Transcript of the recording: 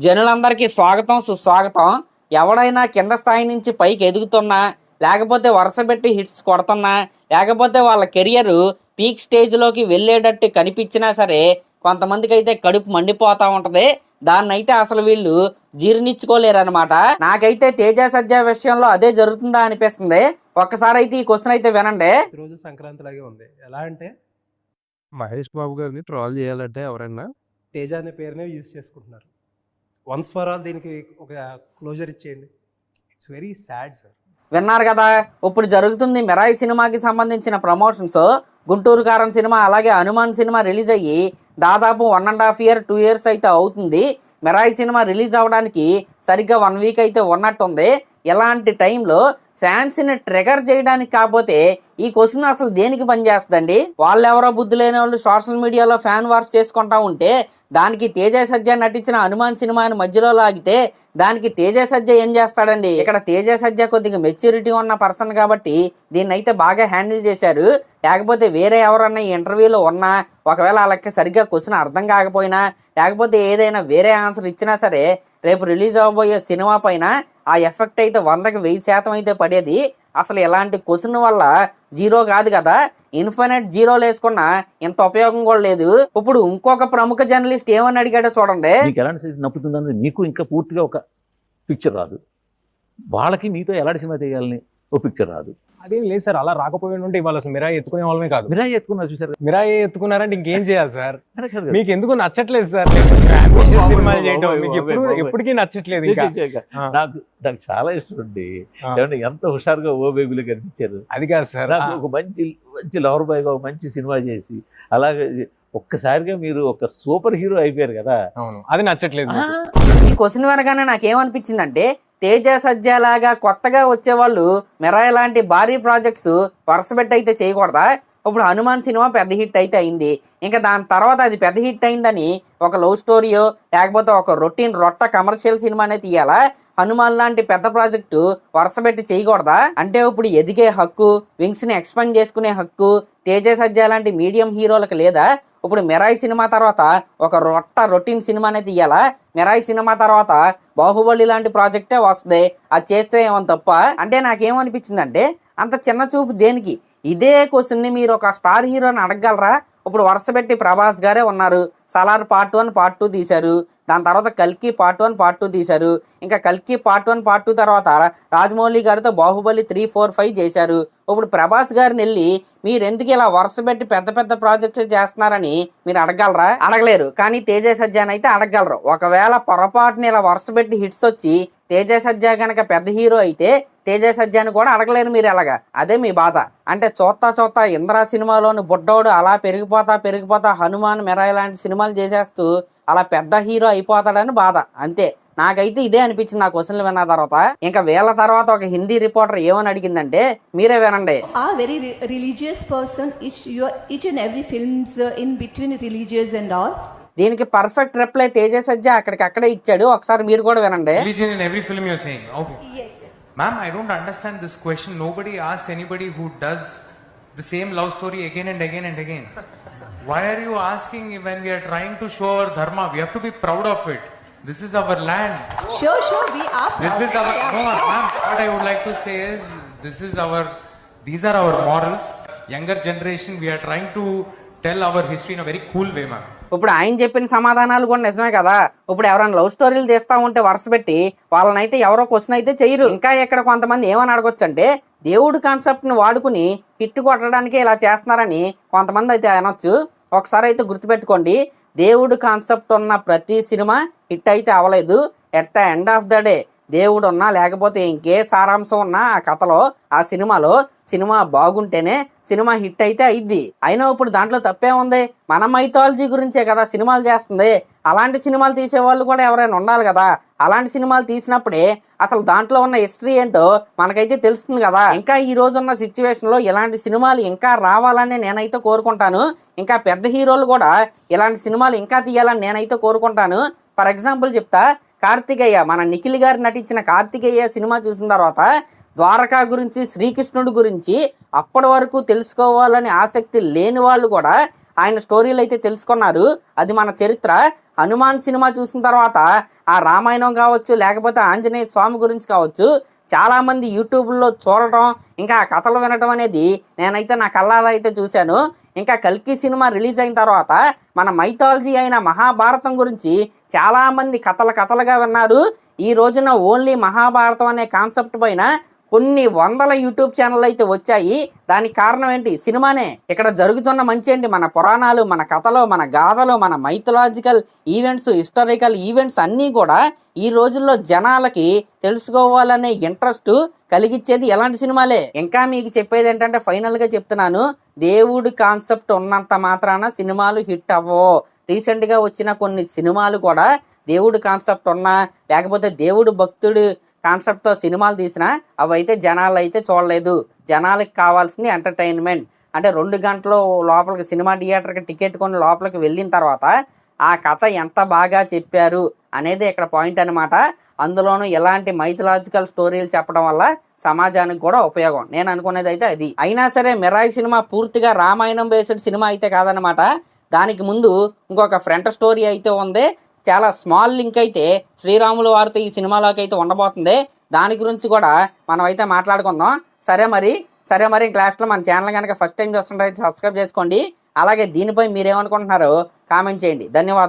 జనులందరికీ స్వాగతం సుస్వాగతం. ఎవడైనా కింద స్థాయి నుంచి పైకి ఎదుగుతున్నా, లేకపోతే వరుసపెట్టి హిట్స్ కొడుతున్నా, లేకపోతే వాళ్ళ కెరియర్ పీక్ స్టేజ్లోకి వెళ్ళేటట్టు కనిపించినా సరే కొంతమందికి అయితే కడుపు మండిపోతూ ఉంటుంది. దాన్నైతే అసలు వీళ్ళు జీర్ణించుకోలేరనమాట. నాకైతే తేజ సజ్జా విషయంలో అదే జరుగుతుందా అనిపిస్తుంది. ఒక్కసారి అయితే ఈ క్వశ్చన్ అయితే వినండి. రోజు సంక్రాంతి లాగే ఉంది. ఎలా అంటే మహేష్ బాబు గారిని ట్రోల్ చేయాలంటే ఎవరైనా తేజ అనే పేరునే యూజ్ చేసుకుంటున్నారు. వన్స్ ఫర్ ఆల్ దీనికి ఒక క్లోజర్ ఇచ్చేయండి. It's very sad sir. విన్నారు కదా, ఇప్పుడు జరుగుతుంది మిరాయి సినిమాకి సంబంధించిన ప్రమోషన్స్. గుంటూరు కారం సినిమా అలాగే హనుమాన్ సినిమా రిలీజ్ అయ్యి దాదాపు 1.5 year 2 years అయితే అవుతుంది. మిరాయి సినిమా రిలీజ్ అవ్వడానికి సరిగ్గా 1 week అయితే ఉన్నట్టుంది. ఇలాంటి టైంలో ఫ్యాన్స్ని ట్రిగర్ చేయడానికి కాకపోతే ఈ క్వశ్చన్ అసలు దేనికి పనిచేస్తుందండి? వాళ్ళు ఎవరో బుద్ధి లేని వాళ్ళు సోషల్ మీడియాలో ఫ్యాన్ వార్స్ చేసుకుంటా ఉంటే దానికి తేజ సజ్జా నటించిన హనుమాన్ సినిమాని మధ్యలో లాగితే దానికి తేజ సజ్జా ఏం చేస్తాడండి? ఇక్కడ తేజ సజ్జా కొద్దిగా మెచ్యూరిటీ ఉన్న పర్సన్ కాబట్టి దీన్ని అయితే బాగా హ్యాండిల్ చేశారు. లేకపోతే వేరే ఎవరన్నా ఈ ఇంటర్వ్యూలో ఉన్నా, ఒకవేళ వాళ్ళకి సరిగ్గా క్వశ్చన్ అర్థం కాకపోయినా, లేకపోతే ఏదైనా వేరే ఆన్సర్ ఇచ్చినా సరే రేపు రిలీజ్ అవ్వబోయే సినిమా పైన ఆ ఎఫెక్ట్ అయితే 100కి 1000% అయితే పడేది. అసలు ఇలాంటి క్వశ్చన్ వల్ల జీరో కాదు కదా, ఇన్ఫినిట్ జీరోలు వేసుకున్నా ఇంత ఉపయోగం కూడా లేదు. ఇప్పుడు ఇంకొక ప్రముఖ జర్నలిస్ట్ ఏమని అడిగాడో చూడండి. మీకు ఎలాంటి నప్పుతుందని మీకు ఇంకా పూర్తిగా ఒక పిక్చర్ రాదు, వాళ్ళకి మీతో ఎలాంటి సినిమా తీయాలని ఒక పిక్చర్ రాదు. అదేం లేదు సార్, అలా రాకపోయి ఉంటే ఇవాళ అసలు మిరాయి ఎత్తుకునే వాళ్ళమే కాదు. మిరాయి ఎత్తుకున్నారు చూసారు, మిరాయి ఎత్తుకున్నారంటే ఇంకేం చేయాలి సార్? కాదు మీకు ఎందుకు నచ్చట్లేదు సార్ సినిమాలు చేయడం? మీకు ఎప్పటికీ నచ్చట్లేదు. నాకు చాలా ఇష్టం అండి. ఎంత హుషారుగా ఓ బేబీలు కనిపించారు. అది కాదు సార్, నాకు ఒక మంచి లవర్ బాయ్గా ఒక మంచి సినిమా చేసి అలాగే ఒక్కసారిగా మీరు ఒక సూపర్ హీరో అయిపోయారు కదా. అవును, అది నచ్చట్లేదు. ఈ క్వశ్చన్ వెనగానే నాకేమనిపించిందంటే, తేజ సజ్జా లాగా కొత్తగా వచ్చేవాళ్ళు మిరాయి లాంటి భారీ ప్రాజెక్ట్స్ వరుసపెట్టి అయితే చేయకూడదా? ఇప్పుడు హనుమాన్ సినిమా పెద్ద హిట్ అయితే అయింది. ఇంకా దాని తర్వాత అది పెద్ద హిట్ అయిందని ఒక లవ్ స్టోరీయో లేకపోతే ఒక రొట్ట కమర్షియల్ సినిమానే తీయాలా? హనుమాన్ లాంటి పెద్ద ప్రాజెక్టు వరుసపెట్టి చేయకూడదా? అంటే ఇప్పుడు ఎదిగే హక్కు, వింగ్స్ని ఎక్స్పాండ్ చేసుకునే హక్కు తేజ సజ్జా లాంటి మీడియం హీరోలకు లేదా? ఇప్పుడు మిరాయి సినిమా తర్వాత ఒక రొటీన్ సినిమానే తీయాలా? మిరాయి సినిమా తర్వాత బాహుబలి లాంటి ప్రాజెక్టే వస్తుంది, అది చేస్తే ఏమని తప్ప? అంటే నాకేమనిపించిందంటే, అంత చిన్న చూపు దేనికి? ఇదే క్వశ్చన్ని మీరు ఒక స్టార్ హీరోని అడగగలరా? ఇప్పుడు వరుసపెట్టి ప్రభాస్ గారే ఉన్నారు. సలార్ పార్ట్ 1 పార్ట్ 2 తీశారు. దాని తర్వాత కల్కి పార్ట్ 1 పార్ట్ 2 తీశారు. ఇంకా కల్కి పార్ట్ 1 పార్ట్ 2 తర్వాత రాజమౌళి గారితో బాహుబలి 3, 4, 5 చేశారు. ఇప్పుడు ప్రభాస్ గారిని వెళ్ళి మీరు ఎందుకు ఇలా వరుసపెట్టి పెద్ద పెద్ద ప్రాజెక్ట్స్ చేస్తున్నారని మీరు అడగలరా? అడగలేరు. కానీ తేజ సజ్జాని అయితే అడగగలరు. ఒకవేళ పొరపాటుని ఇలా వరుసపెట్టి హిట్స్ వచ్చి తేజ సజ్జా కనుక పెద్ద హీరో అయితే తేజ సజ్జాని కూడా అడగలేరు మీరు ఎలాగా. అదే మీ బాధ. అంటే చూస్తా ఇంద్రా సినిమాలోని బుడ్డోడు అలా పెరిగిపోతా హనుమాన్ మిరాయి లాంటి సినిమాలు చేసేస్తూ అలా పెద్ద హీరో అయిపోతాడని బాధ, అంతే. నాకైతే ఇదే అనిపించింది నా క్వశ్చన్లు విన్న తర్వాత. ఇంకా వేల తర్వాత ఒక హిందీ రిపోర్టర్ ఏమని అడిగిందంటే మీరే వినండి. Very religious person, each and every films in between religious and all. దీనికి పర్ఫెక్ట్ రిప్లై తేజ సజ్జా అక్కడికక్కడే ఇచ్చాడు. ఒకసారి మీరు కూడా వినండి. Religion in every film you're saying. Okay. Yes. Ma'am, I don't understand this question. Nobody asks anybody who does the same love story again and again and again. Why are you asking when we are trying to show our dharma? We have to be proud of it. This is our land. Sure, we are proud. This is our no, ma'am. What I would like to say is these are our morals. Younger generation, we are trying to tell our history in a very cool way, ma'am. ఇప్పుడు ఆయన చెప్పిన సమాధానాలు కూడా నిజమే కదా. ఇప్పుడు ఎవరైనా love స్టోరీలు తీస్తా ఉంటే వరుస పెట్టి వాళ్ళనైతే ఎవరో క్వశ్చన్ అయితే చేయరు. ఇంకా ఇక్కడ కొంతమంది ఏమని అడగొచ్చు అంటే, దేవుడు కాన్సెప్ట్ని వాడుకుని హిట్ కొట్టడానికి ఇలా చేస్తున్నారని కొంతమంది అయితే అనొచ్చు. ఒకసారి అయితే గుర్తుపెట్టుకోండి, దేవుడు కాన్సెప్ట్ ఉన్న ప్రతి సినిమా హిట్ అయితే అవ్వలేదు. At the end of the day దేవుడు ఉన్నా లేకపోతే ఇంకే సారాంశం ఉన్నా ఆ కథలో ఆ సినిమా బాగుంటేనే సినిమా హిట్ అయితే అయింది. అయినా ఇప్పుడు దాంట్లో తప్పే ఉంది? మన మైథాలజీ గురించే కదా సినిమాలు చేస్తుంది. అలాంటి సినిమాలు తీసేవాళ్ళు కూడా ఎవరైనా ఉండాలి కదా. అలాంటి సినిమాలు తీసినప్పుడే అసలు దాంట్లో ఉన్న హిస్టరీ ఏంటో మనకైతే తెలుస్తుంది కదా. ఇంకా ఈ రోజున్న సిచ్యువేషన్లో ఇలాంటి సినిమాలు ఇంకా రావాలని నేనైతే కోరుకుంటాను. ఇంకా పెద్ద హీరోలు కూడా ఇలాంటి సినిమాలు ఇంకా తీయాలని నేనైతే కోరుకుంటాను. ఫర్ ఎగ్జాంపుల్ చెప్తా, మన నిఖిల్ గారు నటించిన కార్తికేయ సినిమా చూసిన తర్వాత ద్వారకా గురించి, శ్రీకృష్ణుడి గురించి గురించి అప్పటి వరకు తెలుసుకోవాలని ఆసక్తి లేని వాళ్ళు కూడా ఆయన స్టోరీలు అయితే తెలుసుకున్నారు. అది మన చరిత్ర. హనుమాన్ సినిమా చూసిన తర్వాత ఆ రామాయణం కావచ్చు, లేకపోతే ఆంజనేయ స్వామి గురించి కావచ్చు, చాలామంది యూట్యూబ్లో చూడటం, ఇంకా ఆ కథలు వినటం అనేది నేనైతే నా కళ్ళారా అయితే చూశాను. ఇంకా కల్కి సినిమా రిలీజ్ అయిన తర్వాత మన మైథాలజీ అయిన మహాభారతం గురించి చాలామంది కథలుగా విన్నారు. ఈ రోజున ఓన్లీ మహాభారతం అనే కాన్సెప్ట్ పైన కొన్ని వందల యూట్యూబ్ ఛానళ్ళు అయితే వచ్చాయి. దానికి కారణం ఏంటి? సినిమానే. ఇక్కడ జరుగుతున్న మంచి ఏంటి? మన పురాణాలు, మన కథలు, మన గాథలు, మన మైథలాజికల్ ఈవెంట్స్, హిస్టారికల్ ఈవెంట్స్ అన్నీ కూడా ఈ రోజుల్లో జనాలకి తెలుసుకోవాలనే ఇంట్రెస్ట్ కలిగించేది ఎలాంటి సినిమాలే. ఇంకా మీకు చెప్పేది ఏంటంటే ఫైనల్గా చెప్తున్నాను, దేవుడి కాన్సెప్ట్ ఉన్నంత మాత్రాన సినిమాలు హిట్ అవ్వవు. రీసెంట్గా వచ్చిన కొన్ని సినిమాలు కూడా దేవుడి కాన్సెప్ట్ ఉన్నా, లేకపోతే దేవుడు భక్తుడు కాన్సెప్ట్తో సినిమాలు తీసినా అవైతే జనాలు అయితే చూడలేదు. జనాలకి కావాల్సింది ఎంటర్టైన్మెంట్. అంటే 2 గంటలు లోపలికి సినిమా థియేటర్కి టికెట్ కొని లోపలికి వెళ్ళిన తర్వాత ఆ కథ ఎంత బాగా చెప్పారు అనేది ఇక్కడ పాయింట్ అనమాట. అందులోనూ ఎలాంటి మైథలాజికల్ స్టోరీలు చెప్పడం వల్ల సమాజానికి కూడా ఉపయోగం. నేను అనుకునేది అయితే అది. అయినా సరే మిరాయి సినిమా పూర్తిగా రామాయణం బేస్డ్ సినిమా అయితే కాదనమాట. దానికి ముందు ఇంకొక ఫ్రంట్ స్టోరీ అయితే ఉంది. చాలా స్మాల్ లింక్ అయితే శ్రీరాముల వారితో ఈ సినిమాలోకి అయితే ఉండబోతుంది. దాని గురించి కూడా మనం అయితే మాట్లాడుకుందాం. సరే మరి క్లాస్లో మన ఛానల్ కనుక ఫస్ట్ టైం చూస్తుంటే సబ్స్క్రైబ్ చేసుకోండి. అలాగే దీనిపై మీరేమనుకుంటున్నారో కామెంట్ చేయండి. ధన్యవాదాలు.